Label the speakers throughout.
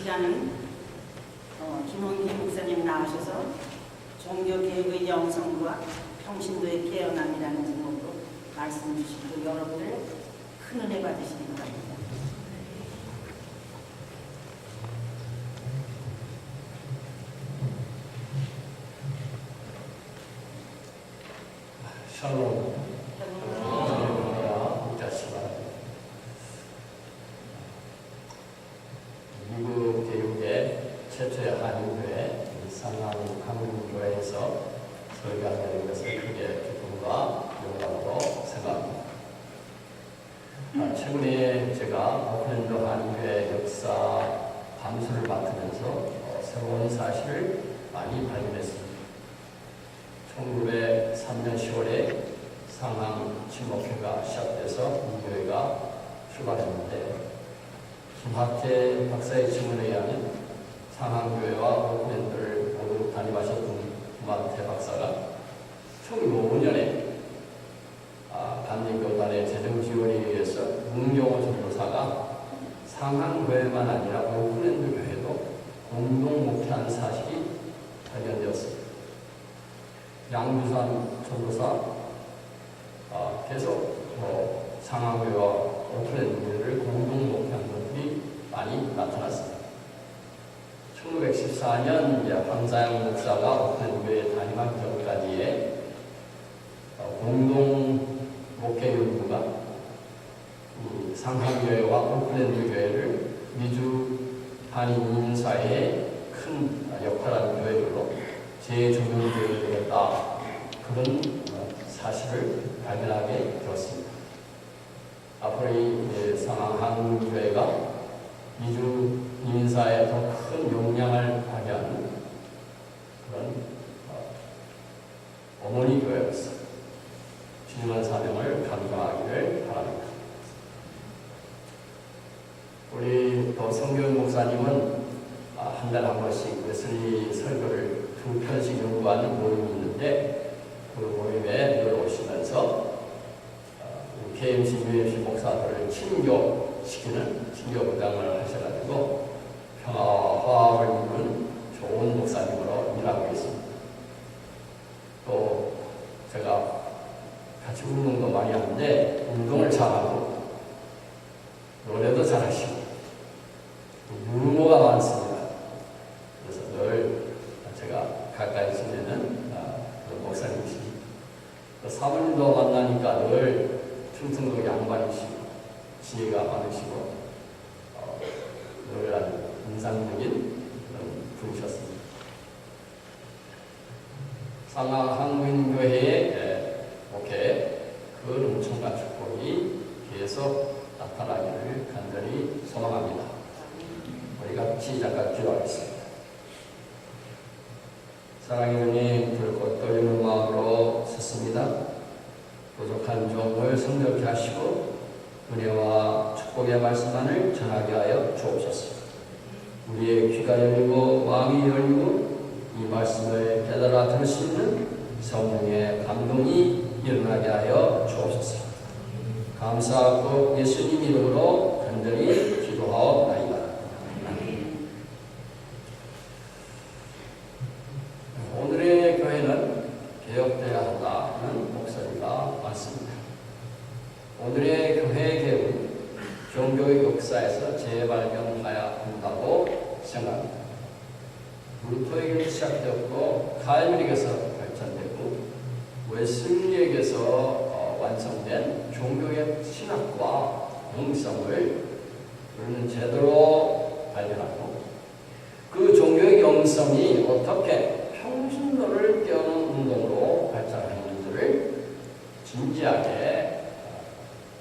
Speaker 1: 시간은 김홍기 목사님 나오셔서 종교개혁의 영성과 평신도의 깨어남이라는 제목으로 말씀 주시고 여러분을 큰 은혜 받으시기 바랍니다.
Speaker 2: 샬롬. 미국 대륙의 최초의 한인교회 상암 한국교회에서 설교하는 것을 크게 기쁨과 영광으로 생각합니다. 최근에 제가 오클랜드 한인교회 역사 감수를 맡으면서 새로운 사실을 많이 발견했습니다. 1903년 10월에 상암 침묵회가 시작돼서 이 교회가 출발했는데 김학재 박사의 증언에 의하면 상암교회와 오클랜드를 모두 담임하셨던 김학재 박사가 1905년에 반민교단의 재정 지원에 의해서 문경호 전도사가 상암교회만 아니라 오클랜드 교회도 공동 목회한 사실이 발견되었습니다. 양주산 전도사 계속 상암교회와 오클랜드 교회를 공동 목회한 것들이 많이 나타났습니다. 1914년 황자영 목사가 오클랜드 교회에 담임하기 전까지의 공동 목회 연구가 상암교회와 오클랜드 교회를 미주 한인 사회에 큰 역할하는 교회들로 재조명되어야 되겠다, 그런 사실을 발견하게 되었습니다. 앞으로 이 상암 한국교회가 미주 인사에 더 큰 영향을 발휘하는 그런 어머니 교회로서 중요한 사명을 감당하기를 바랍니다. 우리 또 성경 목사님은 한 달에 한 번씩 웨슬리 설교를 2편씩 연구하는 모임이 있는데 그 모임에 늘 오시면서 KMC, UMC 목사들을 친교시키는 친교부장을 하셔가지고 평화와 화합을 이루는 좋은 목사님으로 일하고 있습니다. 또 제가 같이 운동도 많이 하는데 운동을 잘하고 노래도 잘하시고 유머가 많습니다. 그래서 늘 제가 가까이 지내는 그런 목사님이십니다. 사모님도 만나니까 늘 충청도 양반이시고 지혜가 많으시고 늘 아주 인상적인 그런 분이셨습니다. 상암 한국인교회의 목회 그 은총과 축복이 계속 나타나기를 간절히 소망합니다. 우리 같이 잠깐 기도하겠습니다. 사랑의 주님, 불꽃 떨리는 마음으로 섰습니다. 부족한 종을 성령케 하시고 은혜와 축복의 말씀만을 전하게 하여 주옵소서. 우리의 귀가 열리고 마음이 열리고 이 말씀을 깨달아 들을 수 있는 성령의 감동이 일어나게 하여 주옵소서. 감사하고 예수님 이름으로 간절히 기도하옵나이다. 오늘의 교회는 개혁되어야 한다는 목소리가 많습니다. 오늘의 교회 개혁은 종교의 역사에서 재발견해야 한다고 생각합니다. 루터에게서 시작되었고 칼빈에게서 발전되고 웨슬리에게서 완성된 종교의 신학과 영성을 우리는 제대로 발견하고 그 종교의 영성이 어떻게 평신도를 깨우는 운동으로 발전하는지를 진지하게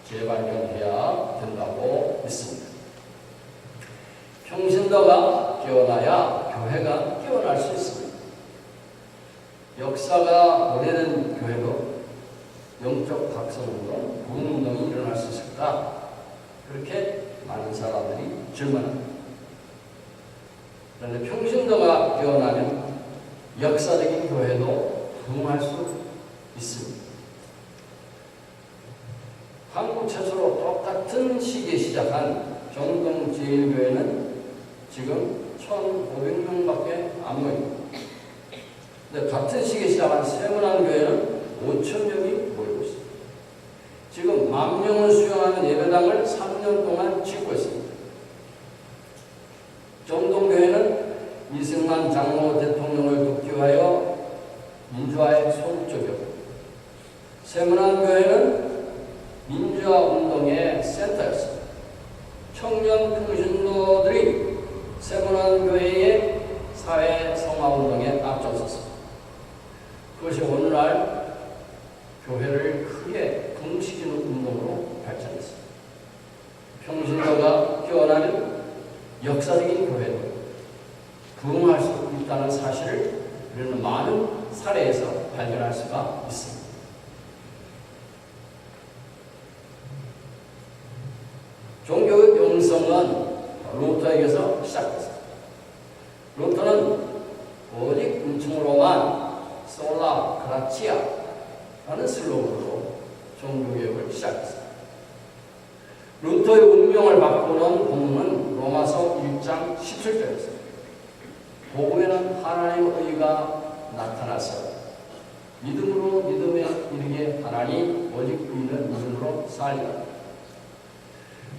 Speaker 2: 재발견해야 된다고 믿습니다. 평신도가 깨어나야 교회가 깨어날 수 있습니다. 역사가 오래된 교회도 영적 각성운동, 부흥운동이 일어날 수 있을까? 그렇게 많은 사람들이 질문합니다. 그런데 평신도가 깨어나면 역사적인 교회도 부흥할 수 있습니다. 한국 최초로 똑같은 시기에 시작한 정동제일교회는
Speaker 3: 지금 1,500명밖에 안 모입니다. 근데 같은 시기에 시작한 세문안교회는 5,000명이 모이고 있습니다. 지금 10,000명을 수용하는 예배당을 3년 동안 짓고 있습니다. 정동교회는 이승만 장로 대통령을 돕기위하여 민주화에 소극적이었고, 세문안교회는 민주화 운동의 센터였습니다. 청년 평신도들이 세문안교회의 사회 성화운동에 앞장섰습니다. 그것이 오늘날 교회를 크게 붕시키는 운동으로 발전했습니다. 평신도가 깨어나면 역사적인 교회도 부흥할 수 있다는 사실을 우리는 많은 사례에서 발견할 수가 있습니다. 종교의 영성은 루터에게서 시작됐습니다. 루터는 오직 은총으로만 솔라 그라치아라는 슬로건으로 종교개혁을 시작했습니다. 루터의 운명을 바꾸는 본문은 로마서 1장 17절입니다. 복음에는 하나님의 의가 나타나서 믿음으로 믿음에 이르게 하나니 오직 의인은 믿음으로 살리라.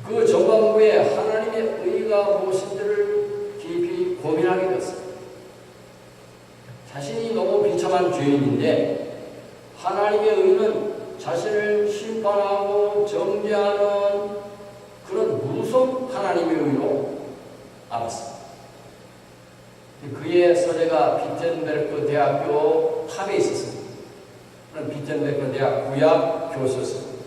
Speaker 3: 그 전반부에 하나님의 의가 무엇인지를 깊이 고민하게 되었습니다. 자신이 너무 비참한 죄인인데 하나님의 의는 자신을 심판하고 정죄하는 그런 무서운 하나님의 의로 알았습니다. 그의 서재가 비텐베르크 대학교 탑에 있었습니다. 그런 비텐베르크 대학 구약 교수였습니다.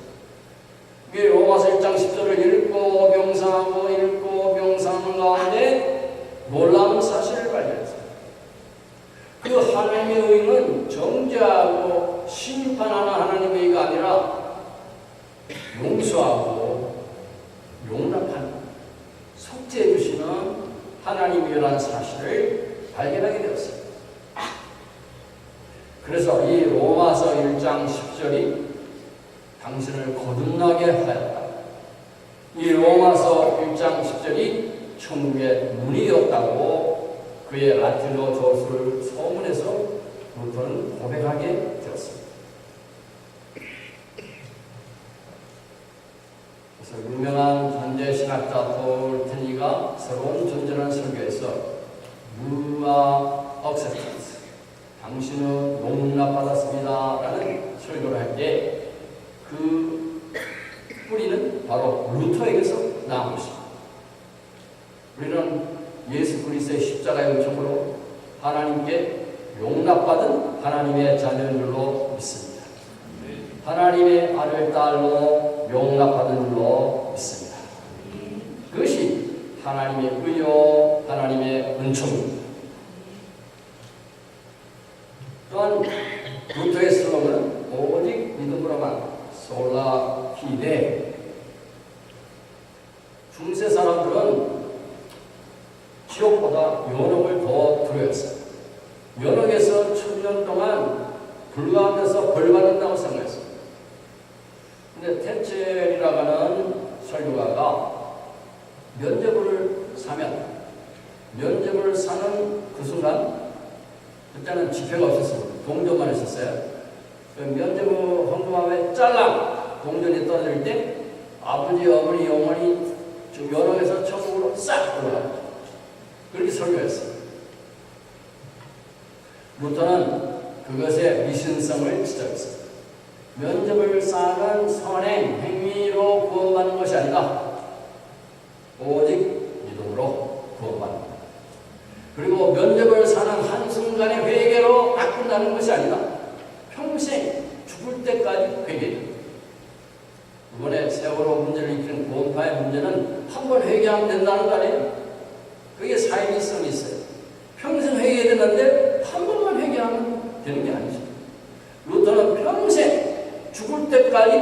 Speaker 3: 그게 로마서 1장 10절을 읽고 명상하는 가운데 놀라운 사실을 발견했습니다. 그 하나님의 의는 정죄하고 심판하는 하나님의 의가 아니라 용서하고 용납하는, 속죄해 주시는 하나님이라는 사실을 발견하게 되었습니다. 그래서 이 로마서 1장 10절이 당신을 거듭나게 하였다. 이 로마서 1장 10절이 천국의 문이었다고 그의 라틴어 저술을 소문해서 루터는 고백하게 되었습니다. 그래서 유명한 존재 신학자 톨테니가 새로운 존재라는 설교에서 You are accepted, 당신은 용납받았습니다 라는 설교를 할 때 그 뿌리는 바로 루터에게서 나온 것입니다. 우리는 예수 그리스도의 십자가의 은총으로 하나님께 용납받은 하나님의 자녀인 줄로 믿습니다. 하나님의 아들, 딸로 용납받은 줄로 믿습니다. 그것이 하나님의 의요, 하나님의 은총입니다. 또한 루터의 슬로건은 오직 믿음으로만 솔라 피데. 중세 사람들은 지옥보다 연옥을 더 두려워했어요. 연옥에서 1000년 동안 불가하면서 벌받는다고 생각했습니다. 근데 텐첼이라고 하는 설교가가 면죄부를 사면, 면죄부를 사는 그 순간, 그때는 집회가 없었습니다. 동전만 있었어요. 면죄부 헌금함에 짤랑 동전이 떨어질 때 아버지, 어머니, 영원히 연옥에서 천국으로 싹 올라갑니다. 그렇게 설교했어요. 루터는 그것의 미신성을 지적했습니다. 면접을 쌓는 선행, 행위로 구원받는 것이 아니다. 오직 믿음으로 구원받는다. 그리고 면접을 사는 한순간의 회개로 바꾼다는 것이 아니다. 평생 죽을 때까지 회개된다. 이번에 세월호 문제를 일으키는 구원파의 문제는 한 번 회개하면 된다는 거 아니에요? 그게 사회성이 있어요. 평생 회개해야 되는데 한 번만 회개하면 되는 게 아니죠. 루터는 평생 죽을 때까지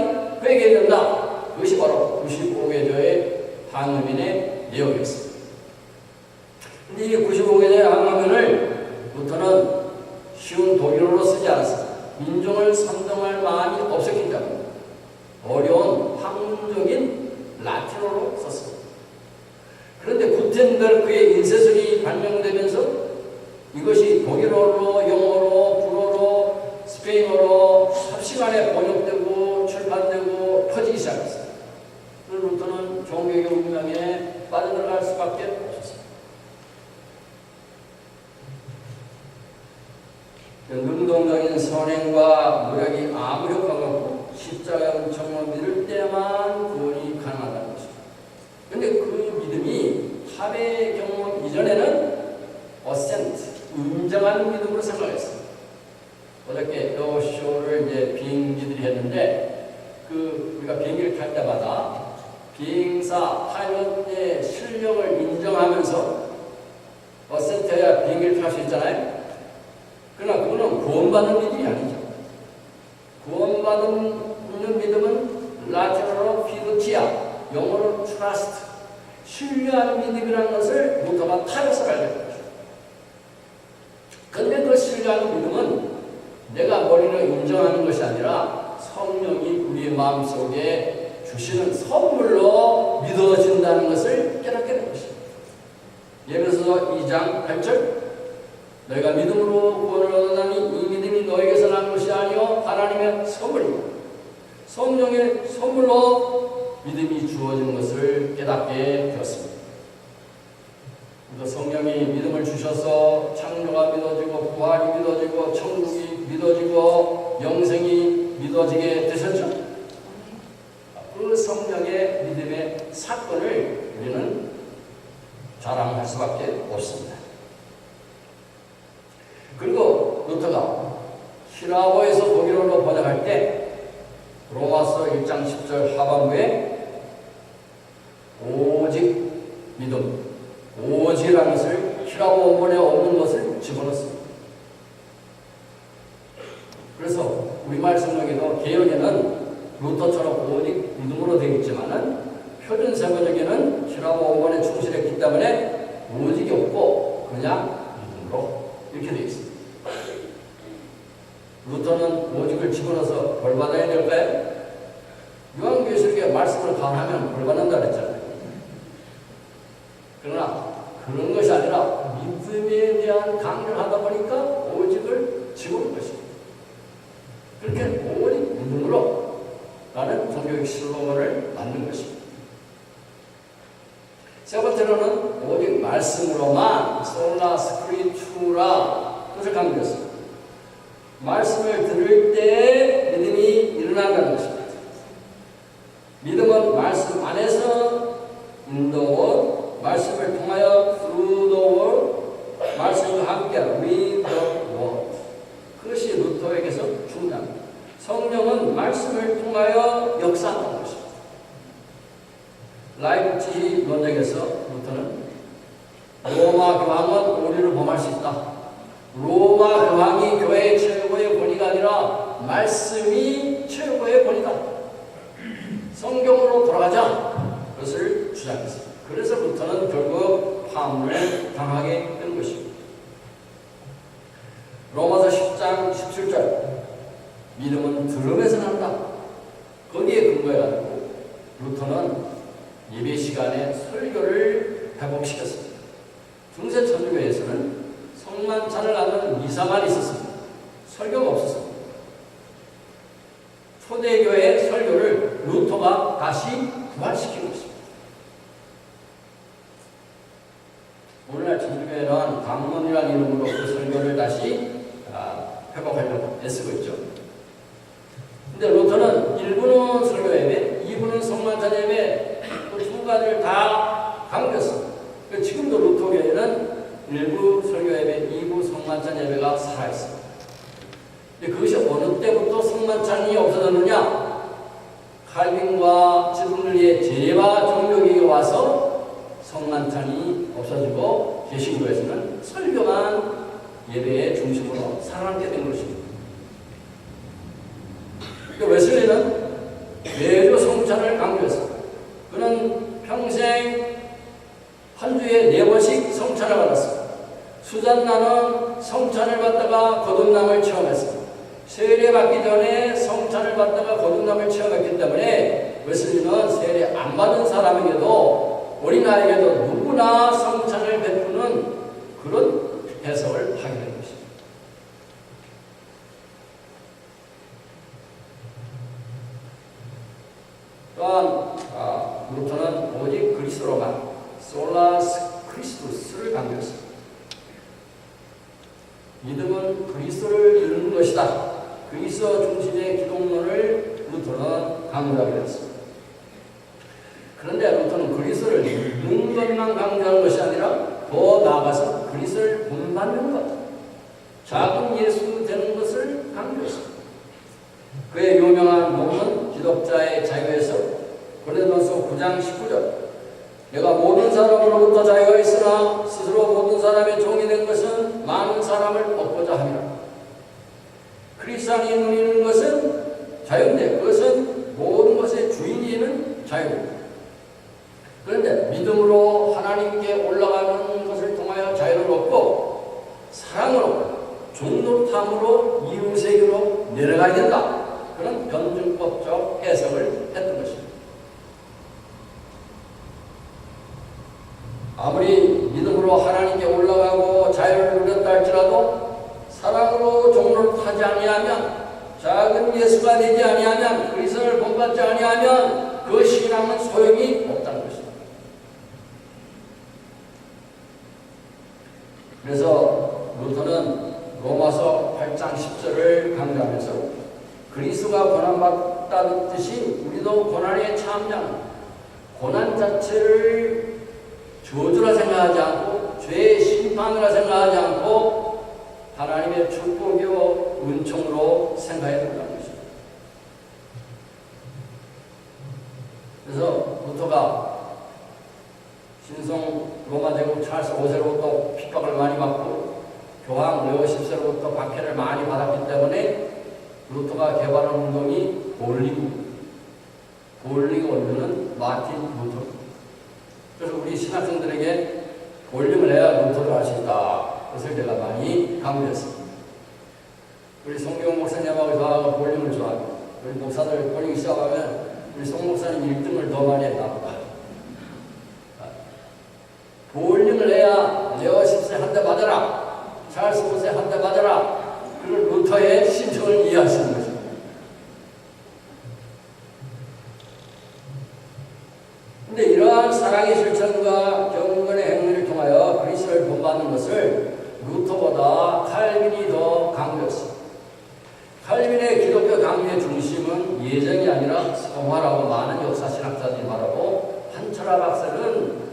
Speaker 3: 회개해야 된다. 그것이 바로 95개조의 항음인의 내용이었습니다. 근데 이 95개조의 항음인을 루터는 쉬운 독일어로 쓰지 않았습니다. 민족을 선동할 마음이 없었기 때문에 어려운 학문적인 라틴어로 썼습니다. 그런데 구텐 휘텐베르크의 인쇄술이 발명되면서 이것이 독일어로, 영어로, 불어로, 스페인어로 삽시간에 번역되고 출판되고 퍼지기 시작했어요. 루터는 종교의 운명에 빠져들어갈 수밖에 없었어요. 능동적인 선행과 노력이 아무 효과가 없고 십자가의 은총을 믿을 때만 구원이 가능하다는 것입니다. 그런데 그 믿음이 합의 경험 이전에는 어센트, 인정하는 믿음으로 생각했어요. 어저께 쇼를 이제 비행기들이 했는데 우리가 비행기를 탈 때마다 비행사 파일럿의 실력을 인정하면서 어센트해야 비행기를 탈 수 있잖아요. 그러나 그거는 구원받는 믿음이 아니죠. 구원받는 믿음은 라틴어로 피두티아, 영어로 트러스트, 신뢰하는 믿음이라는 것을 루터가 타협을 알게 됩니다. 그런데 그 신뢰하는 믿음은 내가 머리로 인정하는 것이 아니라 성령이 우리의 마음속에 주시는 선물로 믿어진다는 것을 깨닫게 된 것입니다. 예배서 2장 8절 너희가 믿음으로 구원을 얻으니 이 믿음이 너에게서 난 것이 아니요 하나님의 선물이고 성령의 선물로 믿음이 주어진 것을 깨닫게 되었습니다. 성령이 믿음을 주셔서 창조가 믿어지고 부활이 믿어지고 천국이 믿어지고 영생이 믿어지게 되셨죠. 그 성령의 믿음의 사건을 우리는 자랑할 수밖에 없습니다. 그리고 루터가 히라보에서 독일어로 번역할 때 로마서 1장 10절 하반부에 오직 믿음, 오직이라는 것을 히라보 원본에 없는 것을 집어넣습니다. 그래서 우리말 성경에도 개혁에는 루터처럼 오직 믿음으로 되어 있지만은 표준 세번역에는 히라보 원본에 충실했기 때문에 오직이 없고 그냥 믿음으로 이렇게 되어 있습니다. 루터는 오직을 집어넣어서 벌 받아야 될까요? 요한계시록에 말씀을 강하면 벌 받는다 그랬잖아요. 그러나 그런 것이 아니라 믿음에 대한 강조를 하다 보니까 오직을 집어넣은 것입니다. 그렇게 오직 믿음으로 라는 종교의 슬로건을 만든 것입니다. 세 번째로는 오직 말씀으로만 솔라 스크리투라 뜻을 강조했습니다. 말씀을 들을 때 믿음이 일어난다는 것입니다. 믿음은 말씀 안에서 in the word, 말씀을 통하여 through the word, 말씀과 함께 with the word. 그것이 루터에게서 중요합니다. 성령은 말씀을 통하여 역사한다는 것입니다. 라이프치히 논쟁에서 루터는 로마 교황은 오류를 범할 수 있다. 로마 교황이 교회의 최고의 권위가 아니라 말씀이 최고의 권위다. 성경으로 돌아가자. 그것을 주장했습니다. 그래서 루터는 결국 파문을 당하게 된 것입니다. 로마서 10장 17절 믿음은 들음에서 난다. 거기에 근거해가지고 루터는 예배 시간에 설교를 회복시켰습니다. 중세 천주교에서는 성만찬을 하는 미사만 있었습니다. 설교가 없었습니다. 초대교회의 설교를 루터가 다시 부활시킨 것입니다. 오늘날 천주교회는 강론이라는 이름으로 그 설교를 다시 회복하려고 애쓰고 있죠. 근데 루터는 1부는 설교 예배, 2부는 성만찬 예배, 그 두 가지를 다 강조했습니다. 지금도 루터교회는 1부 설교 예배, 2부 성만찬 예배가 살아있습니다. 근데 그것이 어느 때부터 성만찬이 없어졌느냐? 칼빈과 지붕리의 제바 종교기가 와서 성만찬이 없어지고 개신교에서는 설교만 예배의 중심으로 살아남게 된 것입니다. 웨슬리는 매주 성찬을 강조했습니다. 그는 평생 한 주에 4번씩 성찬을 받았습니다. 수잔나는 성찬을 받다가 거듭남을 체험했습니다. 세례 받기 전에 성찬을 받다가 거듭남을 체험했기 때문에 웨슬리는 세례 안 받은 사람에게도 어린아이에게도 누구나 성찬을 베푸는 그런 해석을 하게 된 것입니다. 또한 루터는 오직 그리스도로만 솔라스 크리스투스를 강조했습니다. 믿음은 그리스도를 이루는 것이다. 그리스도 중심의 기독론을 루터는 강조하게 되었습니다. 그런데 루터는 그리스도를 믿는 것만 강조하는 것이 아니라 더 나아가서 그리스도를 본받는 것, 작은 예수 되는 것을 강조했습니다. 그의 유명한 논문 기독자의 자유에서 고린도전서 9장 19절 내가 모든 사람으로부터 자유가 있으나 스스로 모든 사람의 종이 된 것은 많은 사람을 얻고자 함이라. 크리스찬이 누리는 것은 자유인데 그것은 모든 것의 주인이는 자유입니다. 그런데 믿음으로 하나님께 올라가는 것을 통하여 자유를 얻고 사랑으로 종노릇함으로 이웃에게로 내려가야 된다. 그런 변증법적 해석을 했던 것입니다. 아무리 믿음으로 하나님께 올라가고 자유를 누렸다 할지라도 사랑으로 종노릇하지 아니하면 작은 예수가 되지 아니하면 그리스도를 본받지 아니하면 그 신앙은 소용이 없다는 것입니다. 그래서 루터는 로마서 8장 10절을 강조하면서 그리스도가 고난받다는 뜻이 우리도 고난에 참여하는 고난 자체를 저주라 생각하지 않고 죄의 심판이라 생각하지 않고 하나님의 축복이요 은총으로 생각해야 된다는 것입니다. 그래서 루터가 신성 로마 제국 찰스 5세로부터 핍박을 많이 받고 교황 레오 10세로부터 박해를 많이 받았기 때문에 루터가 개발한 운동이 볼링 원료는 마틴 루터. 그래서 우리 신학생들에게 볼링을 해야 루터를 할 수 있다. 그것을 제가 많이 강조했습니다. 우리 송경 목사님하고 저하고 볼링을 좋아합니다. 우리 목사들 볼링 시작하면 우리 송 목사님 1등을 더 많이 했나 보다. 볼링을 해야 레오 10세 한 대 맞아라. 찰스 5세 한 대 맞아라. 그리고 루터의 심정을 이해할 수 있는 것입니다. 근데 이러한 사랑의 실천과 경건의 행위를 통하여 그리스도를 본받는 것을 루터보다 칼빈이 더 강조했습니다. 칼빈의 기독교 강조의 중심은 예정이 아니라 성화라고 많은 역사신학자들이 말하고 한철아 박사는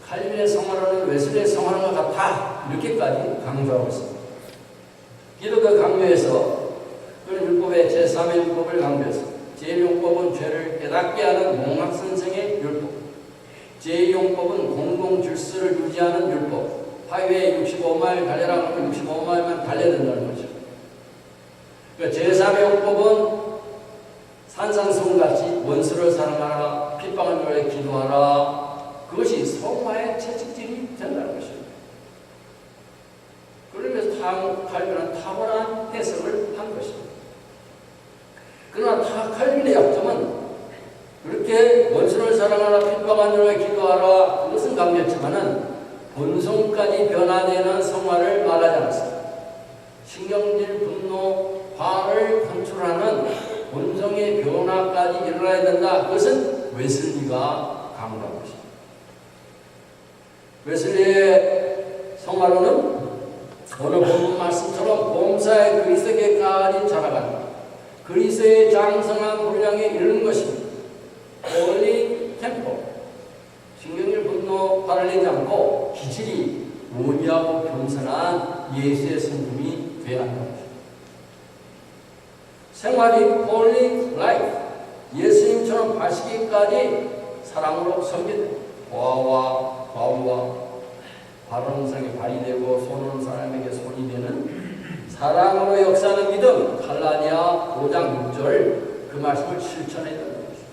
Speaker 3: 칼빈의 성화론은 웨슬리의 성화론과 같아 이렇게까지 강조하고 있습니다. 기독교 강조에서 그는 율법의 제3의 율법을 강조했습니다. 제1율법은 죄를 깨닫게 하는 목락선생의 율법, 제2율법은 공동질서를 유지하는 율법, 하이웨이 65마일 달려라 그러면 65마일만 달려야 된다는 거죠. 그러니까 제3의 율법은 산상수훈같이 원수를 사랑하라, 핍박을 위해 기도하라, 그것이 성화의 채찍질이 된다는 것입니다. 그러면서 칼빈은 탁월한 해석을 한 것입니다. 그러나 칼빈의 약점은 그렇게 원수를 사랑하라, 핍박하는 위해 기도하라, 그것은 강조했지만은 본성까지 변화되는 성화를 말하지 않았습니다. 신경질, 분노, 화를 컨트롤하는 본성의 변화까지 일어나야 된다. 그것은 웨슬리가 강조한 것입니다. 웨슬리의 성화로는 오늘 본문 말씀처럼 범사의 그리스도께까지 자라가는 그리스도의 장성한 분량에 이르는 것입니다. 홀리 템포, 신경질, 분노, 화를 내지 않고 기질이 온유하고 겸손한 예수의 성품이 되어야 한다는 것입니다. 생활이 홀리 라이프, 예수님처럼 하시기까지 사랑으로 섬기는 보아와 과우와 발언성에 발휘되고 손은 사람에게 손이 되는 사랑으로 역사하는 믿음, 갈라디아 5장 6절 그 말씀을 실천해야 된다는 것입니다.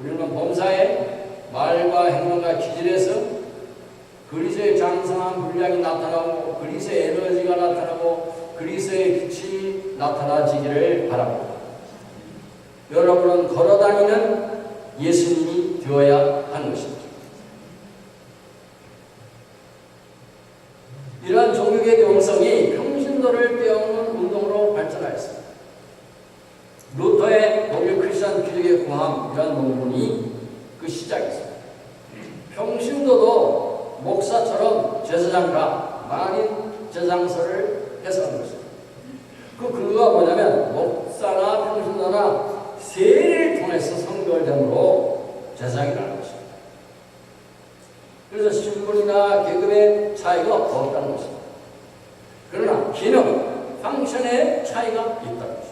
Speaker 3: 우리는 범사의 말과 행동과 기질에서 그리스도의 장성한 분량이 나타나고 그리스도의 에너지가 나타나고 그리스도의 빛이 나타나지기를 바랍니다. 여러분은 걸어다니는 예수님이 되어야 한 것입니다. 이러한 종교개혁 영성이 평신도를 빼앗는 운동으로 발전하였습니다. 루터의 독일 크리스천 기독의 구함이라는 논문이 그 시작이었습니다. 평신도도 목사처럼 제사장과 만인 제장서를 해석한 것입니다. 그 근거가 뭐냐면 목사나 평신도나 세례를 통해서 성결됨으로 제사장이라는 것입니다. 그래서 신분이나 계급의 차이가 없다는 것입니다. 그러나 기능, 펑션의 차이가 있다는 것입니다.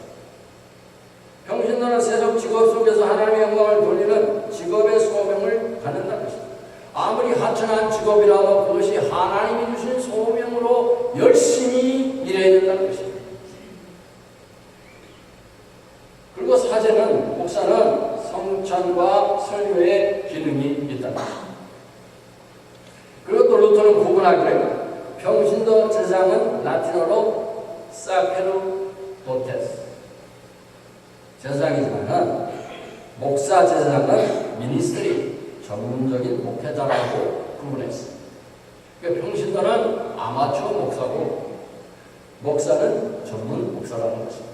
Speaker 3: 평신도는 세속 직업 속에서 하나님의 영광을 돌리는 직업의 소명을 갖는다는 것입니다. 아무리 하찮은 직업이라도 그것이 하나님이 주신 소명으로 열심히 일해야 된다는 것입니다. 그리고 사제는, 목사는 성찬과 설교의 기능이 있다는 것입니다. 그리고 또 루터는 구분하기를 평신도 제사장은 라틴어로 사케르도테스 제사장이지만 목사 제사장은 미니스트리 전문적인 목회자라고 구분했습니다. 그러니까 평신도는 아마추어 목사고 목사는 전문 목사라는 것입니다.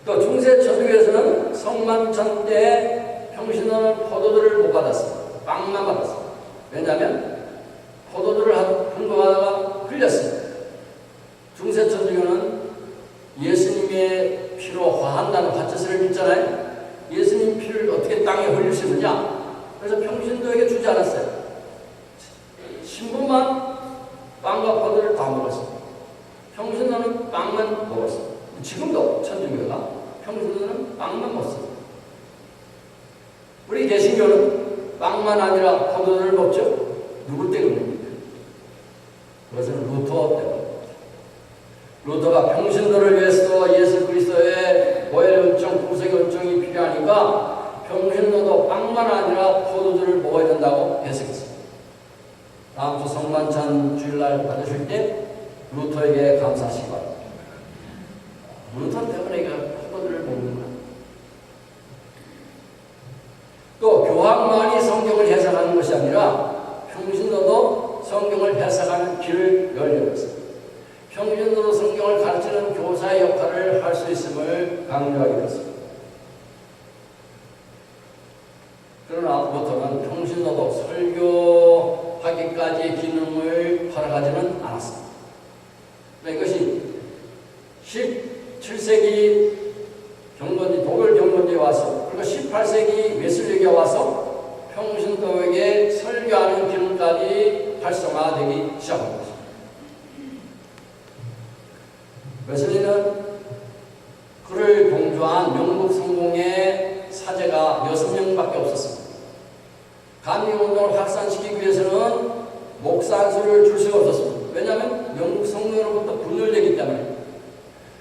Speaker 3: 또 중세 천주교에서는 성만찬 때 평신도는 포도주를 못 받았습니다. 빵만 받았습니다. 왜냐하면 포도주를 분봉하다가 흘렸습니다. 중세 천주교는 예수님의 피로 화한다는 화채술을 믿잖아요. 예수님 피를 어떻게 땅에 흘릴 수 있느냐? 그래서 평신도에게 주지 않았어요. 신부만 빵과 포도를 다 먹었습니다. 평신도는 빵만 먹었습니다. 지금도 천주교가 평신도는 빵만 먹습니다. 우리 개신교는 빵만 아니라 포도주를 먹죠. 누구 때문입니까? 그것은 루터 때문입니다. 루터가 평신도를 위해서도 예수 그리스도의 보혈의 은총, 구속의 은총이 필요하니까 평신도도 빵만 아니라 포도주를 먹어야 된다고 해석했습니다. 다음 주 성만찬 주일날 받으실 때 루터에게 감사하시기 바랍니다. 루터 때문에 포도주를 먹는 거야. 또 교황만이 성경을 해석하는 것이 아니라 평신도도 성경을 해석하는 길을 열려고 했습니다. 평신도도 성경을 가르치는 교사의 역할을 할 수 있음을 강조하기로 했습니다. 그러나 루터는 평신도도 설교하기까지의 기능을 허락하지는 않았습니다. 이것이 17세기 경건지 독일 경건지에 와서 그리고 18세기 웨슬리에게 와서 평신도에게 설교하는 기능까지 활성화되기 시작한 것입니다. 웨슬리는 그를 동조한 영국 성공의 사제가 6명밖에 없었습니다. 감리운동을 확산시키기 위해서는 목사 한 수를 줄 수가 없었습니다. 왜냐하면 영국 성공으로부터 분열되기 때문에.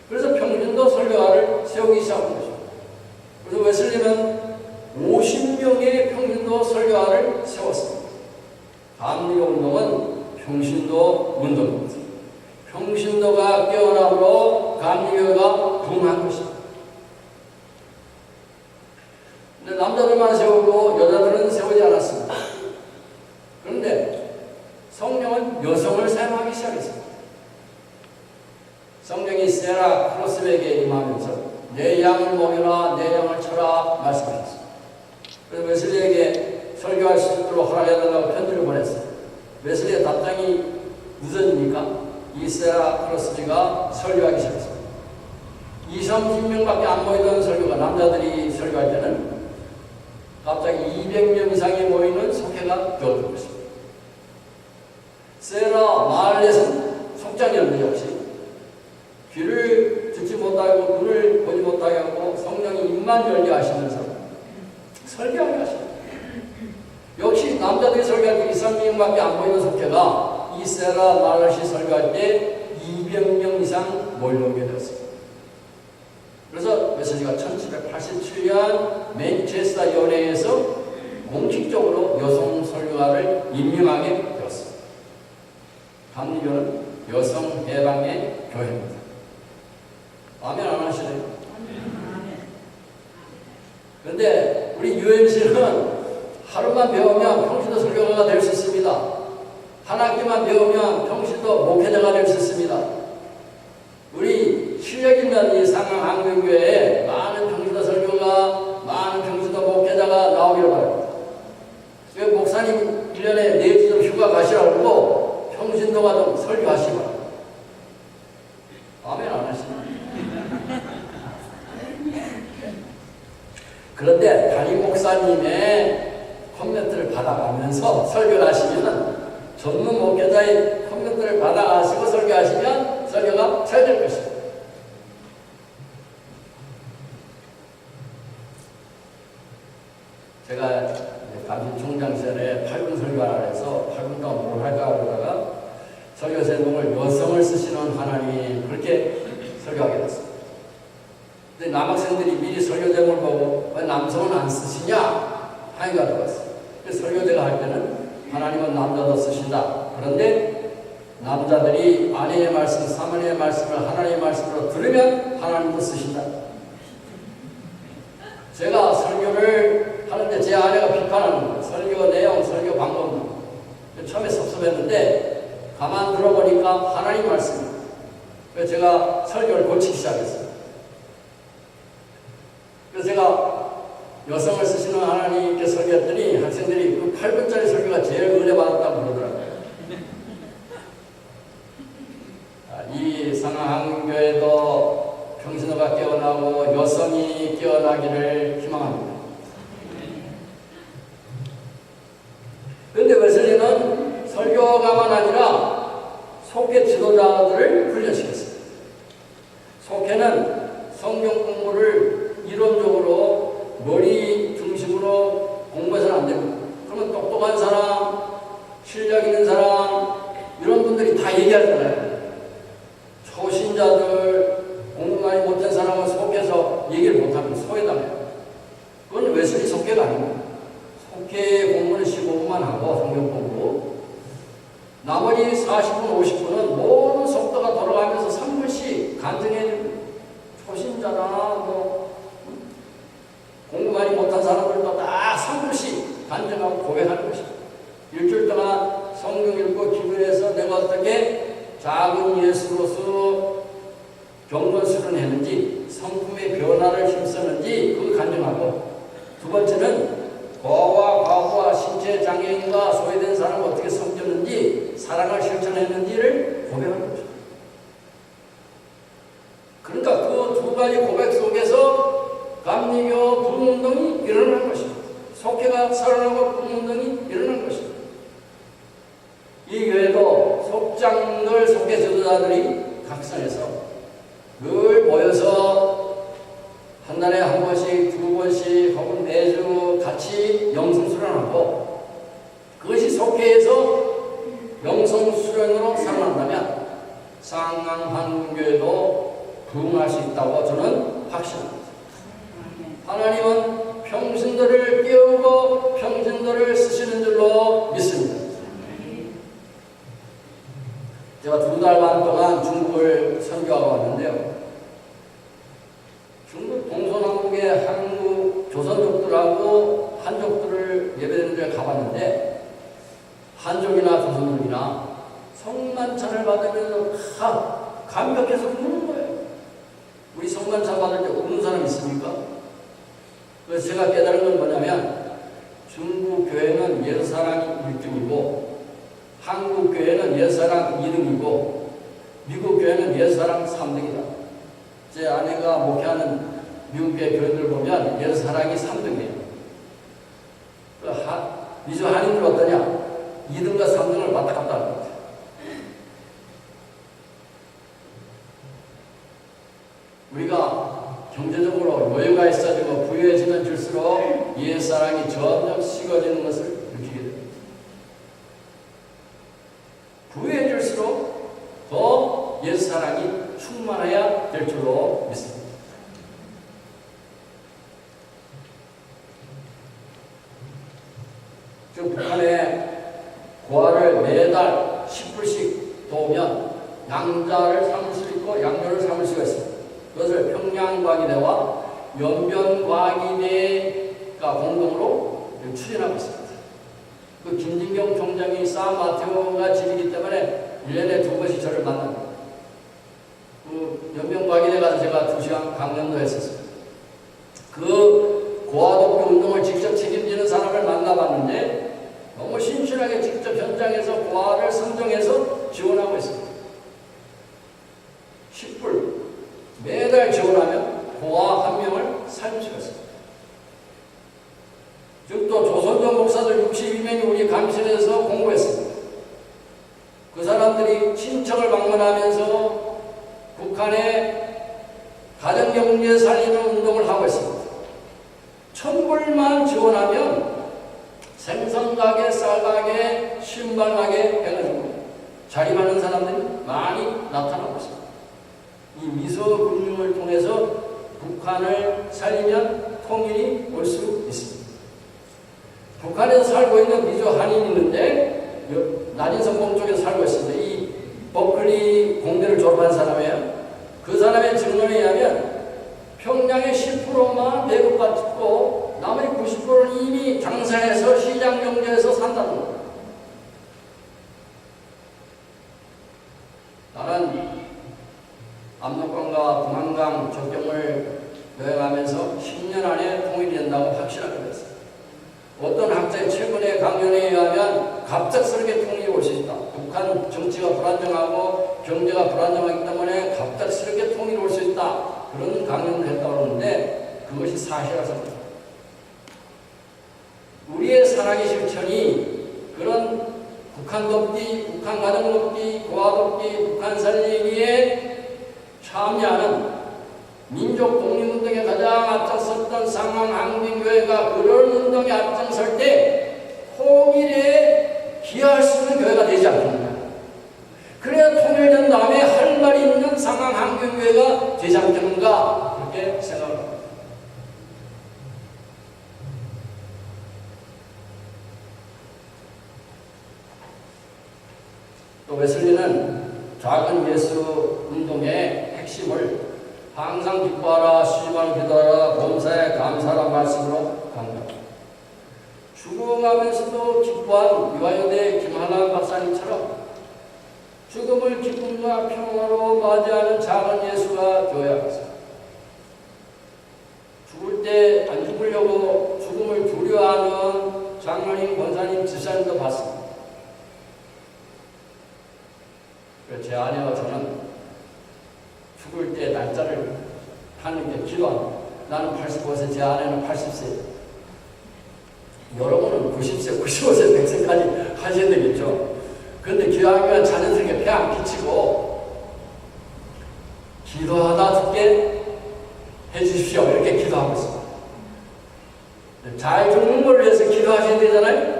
Speaker 3: 그래서 평신도 설교가를 세우기 시작한 것입니다. 그래서 웨슬리는 50명의 평신도 설교가를 세웠습니다. 감리운동은 평신도 운동입니다. 평신도가 깨어남으로 감리교회가 부흥한 것입니다. 근데 남자들만 세우고 여자들은 세우지 않았습니다. 그런데 성령은 여성을 사용하기 시작했습니다. 성령이 세라 크로스백에 임하면서 내 양을 먹여라 내 양을 쳐라 말씀하셨습니다. 그래서 웨슬리에게 설교할 수 있도록 허락해달라고 편지를 보냈어요. 웨슬리의 답장이 무엇입니까? 이 세라 크로스백가 설교하기 시작했습니다. 20-30명밖에 안 모이던 설교가 남자들이 설교할 때는 갑자기 200명 이상이 모이는 속회가 되어진 것입니다. 세라 마을렛은 속장이었는데 역시 귀를 듣지 못하고 눈을 보지 못하게 하고 성령이 입만 열게 하시면서 설교하게 하십니다. 역시 남자들이 설교할 때 2-30명밖에 안 모이는 속회가 이 세라 마을렛이 설교할 때 200명 이상 몰려오게 되었습니다. 그래서 웨슬리가 1787년 맨체스터 연회에서 공식적으로 여성 설교가를 임명하게 되었습니다. 감리교는 여성 해방의 교회입니다. 아멘 안 하시네요? 그런데 우리 UMC는 하루만 배우면 평신도 설교가가 될 수 있습니다. 한 학기만 배우면 평신도 목회자가 될 수 있습니다. 우리 실력 있는 이 상암한국교회에 많은 평신도 설교가, 많은 평신도 목회자가 나오기를 바랍니다. 왜 목사님 1년에 4주 좀 휴가 가시라고 그러고 평신도가 좀 설교하시기 바랍니다. 아멘 안 하시나? 그런데 담임 목사님의 코멘트를 받아가면서 설교를 하시면, 전문 목회자의 코멘트를 받아가시고 설교하시면 설교가 잘 될 것입니다. 제가 감시 총장 시절에 8분 설교하라 해서 8분 동안 뭘 할까 그러다가 설교 제목을 여성을 쓰시는 하나님, 그렇게 설교하게 됐습니다. 근데 남학생들이 미리 설교 제목을 보고 왜 남성은 안 쓰시냐 하니까 들어갔어요. 설교제가 할 때는 하나님은 남자도 쓰신다. 그런데 남자들이 아내의 말씀, 사모님의 말씀을 하나님의 말씀으로 들으면 하나님도 쓰신다. 제가 설교를 하는데 제 아내가 비판하는 거예요. 설교 내용, 설교 방법. 처음에 섭섭했는데 가만 들어보니까 하나님 말씀이에요. 그래서 제가 설교를 고치기 시작했어요. 그래서 제가 여성을 쓰시는 하나님께 설교했더니 학생들이 그 8분짜리 설교가 제일 은혜 받았다고 그러더라고요. 이 상암교회도 평신도가 깨어나고 여성이 깨어나기를 희망합니다. 그런데 웨슬리는 설교가만 아니라 속회 지도자들을 훈련시켰습니다. 속회는 성경 공부를 이론적으로 머리 중심으로 공부해서는 안 됩니다. 그러면 똑똑한 사람, 실력 있는 사람, 이런 분들이 다 얘기하잖아요. 초신자들, 공부 많이 못한 사람은 속해서 얘기를 못합니다. 소외당해요. 그건 웨슬리 속회가 아닙니다. 속회 공부는 15분만 하고 성경 공부, 나머지 40분, 50분은 모든 속도가 돌아가면서 3분씩 간증해 초신자나 공부 많이 못한 사람들도 다 3분씩 간증하고 고백하는 것입니다. 일주일 동안 성경 읽고 기도해서 내가 어떻게 작은 예수로서 경건 수련했는지, 성품의 변화를 힘쓰는지 그걸 간증하고, 두 번째는 고아와 과부와 신체 장애인과 소외된 사람을 어떻게 섬겼는지, 사랑을 실천했는지를 고백하는 것입니다. 그러니까 그 두 가지 고백 속에서 감리교 부흥운동이 일어나는 것입니다. 속회가 살아나고 부흥운동이 일어나는 것입니다. 이 교회도 속장들, 속회 지도자들이 각성해서 늘 모여서 한 달에 한 번씩, 두 번씩 혹은 매주 같이 영성 수련하고, 그것이 속회에서 영성 수련으로 살아난다면 상암한국교회도 부흥할 수 있다고 저는 확신합니다. 하나님은 평신도를 깨우고 평신도를 쓰시는 줄로 믿습니다. 제가 2달 반 동안 중국을 선교하고 왔는데요. 중국 동서남북의 한국 조선족들하고 한족들을 예배드리는 데 가봤는데, 한족이나 조선족이나 성만찬을 받으면 다 감격해서 우는 거예요. 우리 성만찬 받을 때 우는 사람 있습니까? 그래서 제가 깨달은 건 뭐냐면, 중국 교회는 예수사랑이 1등이고 한국 교회는 예수사랑 2등이고 미국 교회는 예수사랑 3등이다. 제 아내가 목회하는 미국 교회 교회들 보면 예수사랑이 3등이에요. 미주 한인들 어떠냐? 2등과 3등을 왔다 갔다 하는 거죠. 우리가 경제적으로 여유가 있어지고 부유해지면 줄수록 예수사랑이 점점 식어지는 것을 느끼게 됩니다. 부유해질수록 더 예수사랑이 충만해야 될 줄로 믿습니다. 지금 북한에 고아를 매달 10불씩 도우면 양자를 삼을 수 있고 양녀를 삼을 수가 있습니다. 그것을 평양과기대와 연변과기대가 공동으로 추진하고 있습니다. 그 김진경 총장이 사마테오가 집이기 때문에 1년에 2번씩 저를 만납니다. 그 연명과기대 가서 제가 2시간 강연도 했었어요. 그 고아독교 운동을 직접 책임지는 사람을 만나봤는데 너무 신실하게 직접 현장에서 고아를 선정해서 지원하고 있습니다. 10불 매달 지원하면 고아 1명을 살릴 수가 있습니다. 즉 또 조선족 목사들 62명이 우리 감신에서 공부했습니다. 그 사람들이 친척을 방문하면서 북한의 가정경제 살리는 운동을 하고 있습니다. 1000불만 지원하면 생선가게, 쌀가게, 신발가게 해가지고 자립하는 사람들이 많이 나타나고 있습니다. 이 미소금융을 통해서 북한을 살리면 통일이 올 수 있습니다. 북한에서 살고 있는 미조 한인이 있는데 난인선봉 쪽에 살고 있습니다. 이 버클리 공대를 졸업한 사람이에요. 그 사람의 증언에 의하면 평양의 10%만 배급받고 나머지 90%는 이미 장사해서 시장 경제에서 산다는 거예요. 나는 압록강과 동한강 접경을 여행하면서 10년 안에 통일이 된다고 확신하게 됐어요. 어떤 학자의 최근의 강연에 의하면 갑작스럽게 통일이 올 수 있다. 북한 정치가 불안정하고 경제가 불안정하기 때문에 갑작스럽게 통일이 올 수 있다. 그런 강연을 했다고 하는데 그것이 사실이라서 우리의 살아기 실천이 그런 북한 돕기, 북한 가정 돕기, 고아 돕기, 북한 살리기에 참여하는 민족 독립운동에 가장 앞장섰던 상황항민교회가 그런 운동에 앞장설 때 통일에 기여할 수 있는 교회가 되지 않겠느냐. 그래야 통일된 다음에 할 말이 있는 상황항민교회가 되지 않겠는가 그렇게 생각합니다. 또 웨슬리는 작은 예수 운동의 핵심을 항상 기뻐하라, 시주만 기도하라, 범사에 감사하라 말씀으로 강조합니다. 죽어가면서도 기뻐한 유아여대 김하나 박사님처럼 죽음을 기쁨과 평화로 맞이하는 작은 예수가 되어야 합니다. 죽을 때 안 죽으려고 죽음을 두려워하는 장로님, 권사님, 집사님도 봤습니다. 제 아내와 저는 죽을 때 날짜를 하는 게 기도합니다. 나는 85세, 제 아내는 80세. 여러분은 90세, 95세, 100세까지 하셔야 되겠죠. 그런데 기도하면 자연스럽게 폐 안 끼치고 기도하다 죽게 해주십시오. 이렇게 기도하고 있습니다. 잘 죽는 걸 위해서 기도하셔야 되잖아요.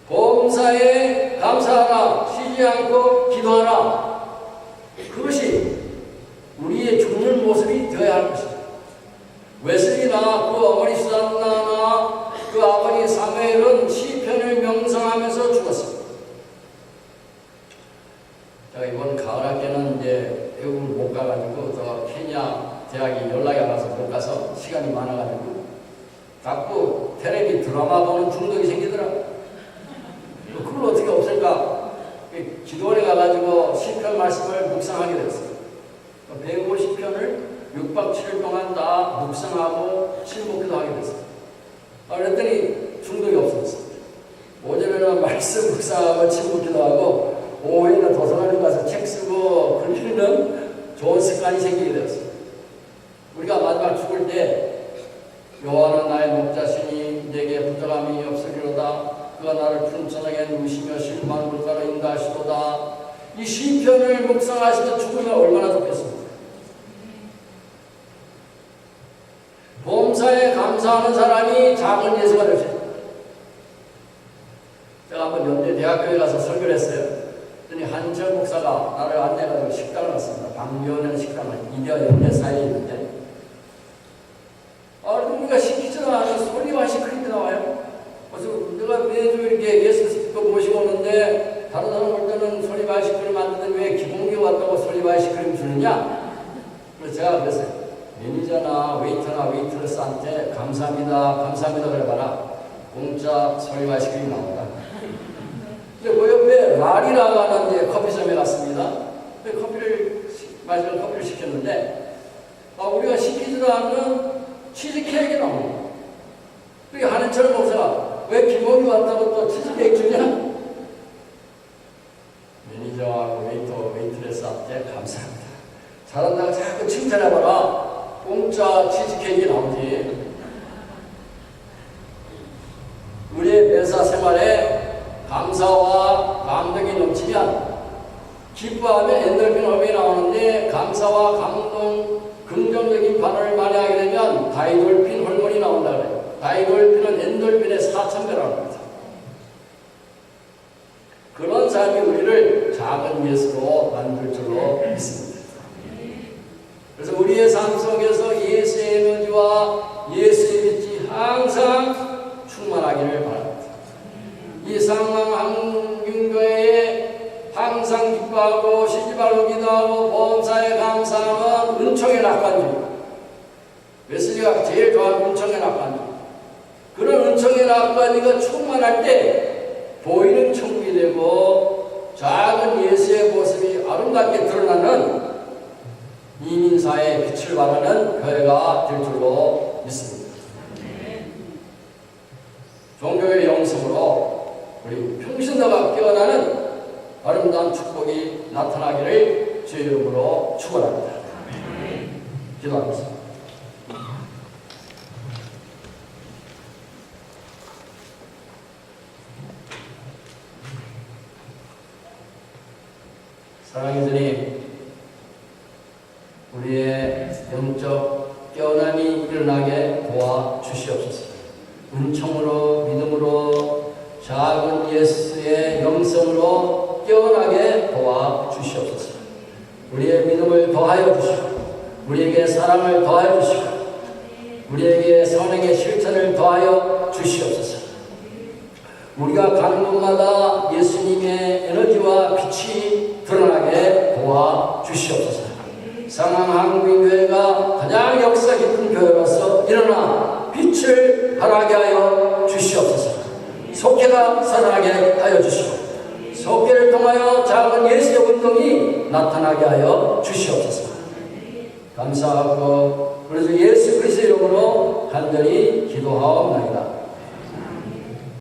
Speaker 3: 범사에 감사하라, 쉬지 않고 기도하라. 그것이 우리의 죽는 모습이 되어야 할 것입니다. 웨슬리나 그 어머니 수산나나 그 아버지 사무엘은 시편을 명상하면서 죽었습니다. 제가 이번 가을 학기는 이제 외국을 못 가가지고 저 케냐 대학이 연락이 와서 못 가서 시간이 많아가지고 자꾸 텔레비 드라마 보는 중독이 생기더라고요. 그걸 어떻게 없앨까? 기도원에 가가지고 시편 말씀을 묵상하게 됐어요. 150편을 6박 7일 동안 다 묵상하고 실묵기도 하게 됐어요. 그랬더니 중독이 없어졌어요. 오전에는 말씀 묵상하고 침묵기도 하고 오후에는 도서관에 가서 책 쓰고 글 읽는 좋은 습관이 생기게 되었어요. 우리가 마지막 죽을 때 여호와는 나의 목자시니 내게 부족함이 없으리로다. 그가 나를 푸른 천하게 누시며 실만 물가로 인도하시도다. 이 시편을 묵상하시며 죽으면 얼마나 좋겠습니까? 범사에 감사하는 사람이 작은 예수가 될 수 있다. 제가 한번 연대 대학교에 가서 설교를 했어요. 그랬더니 한철 목사가 나를 안내해가지고 식당을 갔습니다. 방면의 식당을 이대와 연대 사이에 있는데 우리가 시키지도 않은 소리와 시크릿이 나와요. 그래서 내가 매주 이렇게 예수님도 모시고 오는데 다른 사람 올 때는 소리바 아이스크림 만드는데 왜 기본기 왔다고 소리바 아이스크림 주느냐? 그래서 제가 그랬어요. 매니저나 웨이터나 웨이트레스한테 감사합니다, 감사합니다 그래봐라. 공짜 설마시키기 나온다. 근데 그 옆에 라리라고 하는 커피숍에 갔습니다. 마시는 커피를 시켰는데, 우리가 시키지도 않는 치즈케이크 나오는 거야. 그게 한인철 목사가 왜 김옥이 왔다고 또 치즈케이크 주냐? 매니저하고 웨이트레스한테 감사합니다. 잘한다고 자꾸 칭찬해봐라. 공짜 치즈케이크 나오지. 우리의 매사 생활에 감사와 감동이 넘치면 기뻐하며 엔돌핀 호르몬이 나오는데, 감사와 감동, 긍정적인 반응을 많이 하게 되면 다이돌핀 호르몬이 나온다 그래요. 다이돌핀은 엔돌핀의 4,000배라는 거죠. 그런 삶이 우리를 작은 예수로 만들 줄로 믿습니다. 그래서 우리의 삶 속에서 예수의 에너지와 예수의 빛이 항상 충만하기를 바랍니다. 이 상암한균교회에 항상 기뻐하고 시집하고 기도하고 보험사에 감사하는 은총의 낙관주의. 웨슬리가 제일 좋아하는 은총의 낙관주의. 그런 은총의 낙관주의가 충만할 때 보이는 천국이 되고 작은 예수의 모습이 아름답게 드러나는 이민사의 빛을 발하는 교회가 될 줄로 믿습니다. 종교의 영성으로 우리 평신도가 깨어나는 아름다운 축복이 나타나기를 주의 이름으로 축원합니다. 기도하겠습니다. 사랑의 주님, 우리의 영적 깨어남이 일어나게 도와주시옵소서. 은총으로, 믿음으로, 작은 예수의 영성으로 깨어나게 도와주시옵소서. 우리의 믿음을 더하여 주시고, 우리에게 사랑을 더하여 주시고, 우리에게 선행의 실천을 더하여 주시옵소서. 우리가 가는 곳마다 예수님의 에너지와 빛이 드러나게 도와주시옵소서. 상암한국교회가 가장 역사 깊은 교회로서 일어나 빛을 발하게 하여 주시옵소서. 속회가 살아나게 하여 주시고, 속회를 통하여 작은 예수의 운동이 나타나게 하여 주시옵소서. 감사하고 우리 주 예수 그리스도의 이름으로 간절히 기도하옵나이다.